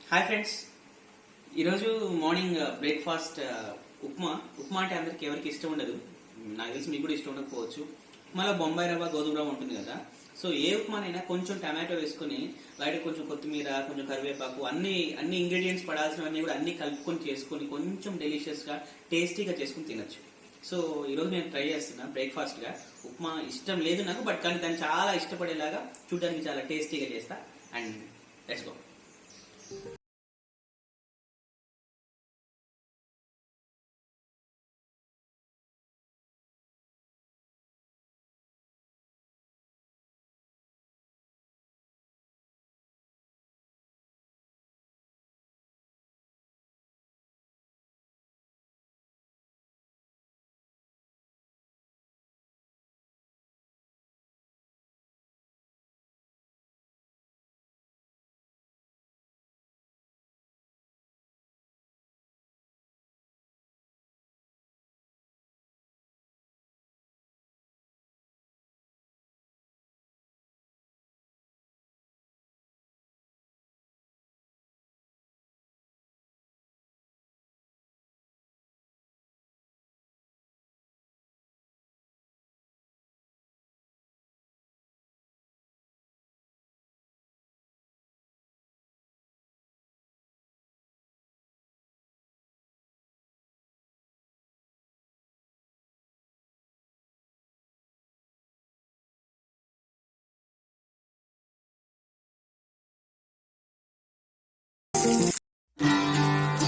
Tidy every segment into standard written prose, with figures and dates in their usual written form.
Hi friends, ఈరోజు morning breakfast upma. Upma అంటే అందరికి ఎవరికి ఇష్టం ఉండదు, నాకు తెలిసి మీకు కూడా ఇష్టం ఉండకపోవచ్చు. ఉప్మాలో బొంబాయి రవ్వ, గోధుమ రవ్వ ఉంటుంది కదా. సో ఏ ఉప్మానైనా కొంచెం టమాటో వేసుకుని లైట్ కొంచెం కొత్తిమీర, కొంచెం కరివేపాకు, అన్ని ఇంగ్రీడియంట్స్ పడాల్సినవన్నీ కూడా అన్ని కలుపుకొని చేసుకుని కొంచెం డెలిషియస్ గా టేస్టీగా చేసుకుని తినొచ్చు. సో ఈరోజు నేను ట్రై చేస్తున్నా బ్రేక్ఫాస్ట్ గా. ఉప్మా ఇష్టం లేదు నాకు, బట్ కానీ దాన్ని చాలా ఇష్టపడేలాగా చూడడానికి చాలా టేస్టీగా చేస్తా. And let's go.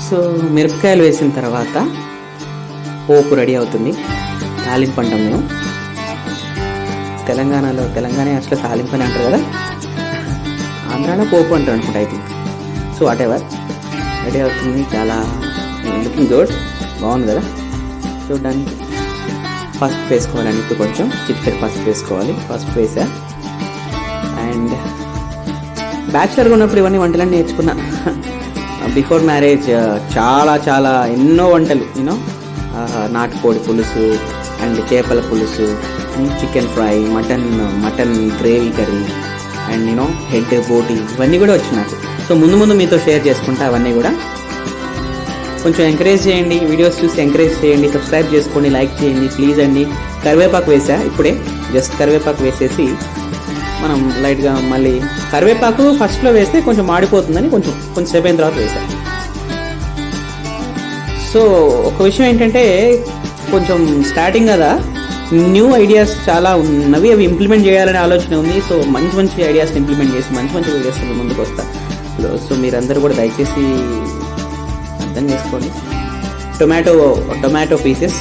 సో మిరపకాయలు వేసిన తర్వాత పోపు రెడీ అవుతుంది. తాలింపు అంటాం మేము తెలంగాణలో. తెలంగాణ అసలు తాలింపు అని అంటారు కదా, ఆంధ్రాలో పోపు అంటారు అనుకుంటా, I think. So what ever, ready అవుతుంది. చాలా లుకింగ్ గుడ్, బాగుంది కదా చూడడానికి. పసుపు వేసుకోవాలండి, ఇప్పుడు కొంచెం చిటికెడు పసుపు వేసుకోవాలి. పసుపు వేసా. అండ్ బ్యాచులర్గా ఉన్నప్పుడు ఇవన్నీ వంటలన్నీ నేర్చుకున్నా. బిఫోర్ మ్యారేజ్ చాలా చాలా ఎన్నో వంటలు, యూనో, నాటుకోడి పులుసు అండ్ చేపల పులుసు, chicken fry, mutton gravy curry, and you know head బోటి, ఇవన్నీ కూడా వచ్చి నాకు. సో ముందు మీతో షేర్ చేసుకుంటా అవన్నీ కూడా. కొంచెం ఎంకరేజ్ చేయండి, వీడియోస్ చూసి ఎంకరేజ్ చేయండి, సబ్స్క్రైబ్ చేసుకోండి, లైక్ చేయండి ప్లీజ్ అండి. కరివేపాకు వేసా ఇప్పుడే, జస్ట్ కరివేపాకు వేసేసి మనం లైట్గా మళ్ళీ కరివేపాకు ఫస్ట్లో వేస్తే కొంచెం మాడిపోతుందని కొంచెం సేపు అయిన తర్వాత వేసాం. సో ఒక విషయం ఏంటంటే, కొంచెం స్టార్టింగ్ కదా, న్యూ ఐడియాస్ చాలా ఉన్నవి, అవి ఇంప్లిమెంట్ చేయాలనే ఆలోచన ఉంది. సో మంచి ఐడియాస్ ఇంప్లిమెంట్ చేసి మంచి వీడియోస్ ముందుకు వస్తా. సో మీరందరూ కూడా దయచేసి అర్థం చేసుకోండి. టొమాటో పీసెస్,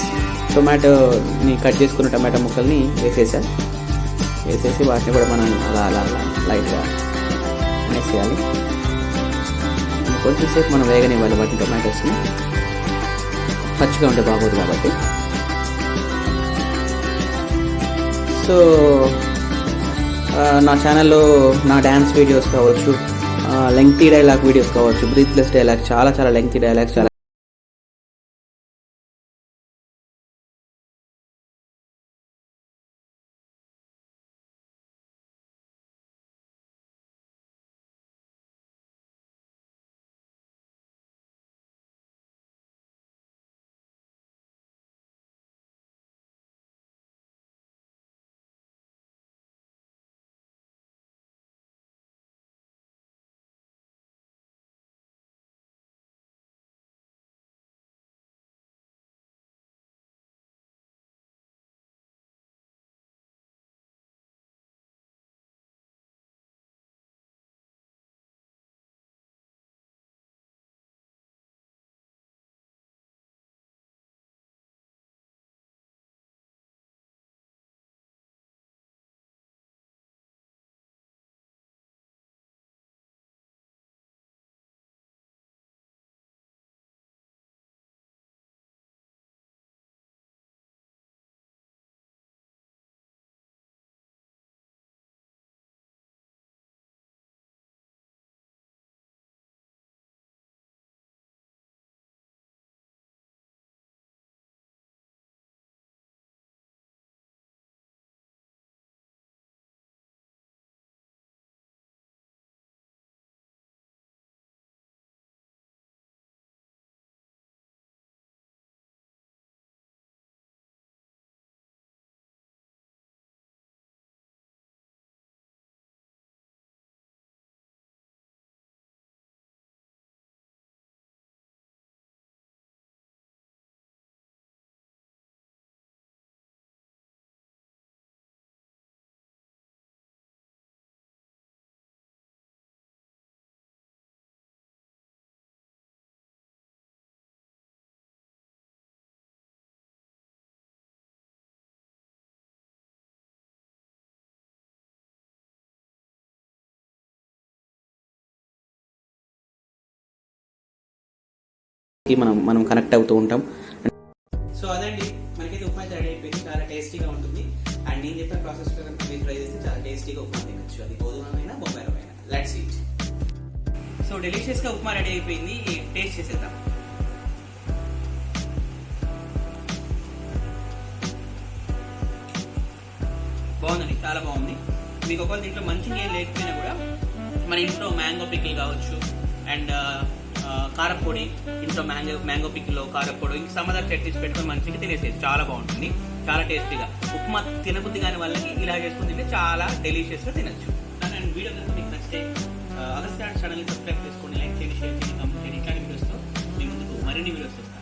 టొమాటోని కట్ చేసుకున్న టొమాటో ముక్కల్ని వేసేసి వాటిని కూడా మనం అలా లైట్గా వేసేయాలి. కొంచెం సేపు మనం వేగనివ్వాలి వాటిని, టొమాటోస్ని. పచ్చిగా ఉంటే బాగోదు కాబట్టి. సో నా ఛానల్లో నా డ్యాన్స్ వీడియోస్ కావచ్చు, లెంగ్తీ డైలాగ్ వీడియోస్ కావచ్చు, బ్రీత్లెస్ డైలాగ్, చాలా లెంగ్తీ డైలాగ్, చాలా మనం కనెక్ట్ అవుతూ ఉంటాం. సో అదండి, మనకైతే ఉప్మా రెడీ అయిపోయింది. చాలా టేస్టీగా ఉంటుంది. అండ్ నేను చెప్పిన ప్రాసెస్ కనుక మీరు ట్రై చేస్తే చాలా టేస్టీగా ఉప్మా తినచ్చు. అది గోధుమమైనా బొంబాయిలమైనా. Let's eat. సో డెలిషియస్గా ఉప్మా రెడీ అయిపోయింది. టేస్ట్ చేసేద్దాం. బాగుందండి, చాలా బాగుంది. మీకు ఒకవేళ దీంట్లో మంచిగా ఏం లేకపోయినా కూడా మన ఇంట్లో మ్యాంగో పికిల్ కావచ్చు, అండ్ కారపొడి, ఇంట్లో మ్యాంగో పికిల్లో కారపొడి, ఇంక సమ్మదర్ చట్నీస్ పెట్టుకొని మంచిగా తినేసేది. చాలా బాగుంటుంది, చాలా టేస్టీగా. ఉప్మా తినబుద్ధి కాని వాళ్ళకి ఇలా చేసుకుని తింటే చాలా డెలిషియస్గా తినచ్చు. అండ్ వీడియో కనుక మీకు నచ్చితే అగస్త్య ఛానల్ని సబ్స్క్రైబ్ చేసుకోండి, లైక్ చేయండి, షేర్ చేయండి, కామెంట్ చేయండి. ఇట్లాంటి వీడియోస్తో మీ ముందుకు మరిన్ని వీడియోస్ వస్తాయి.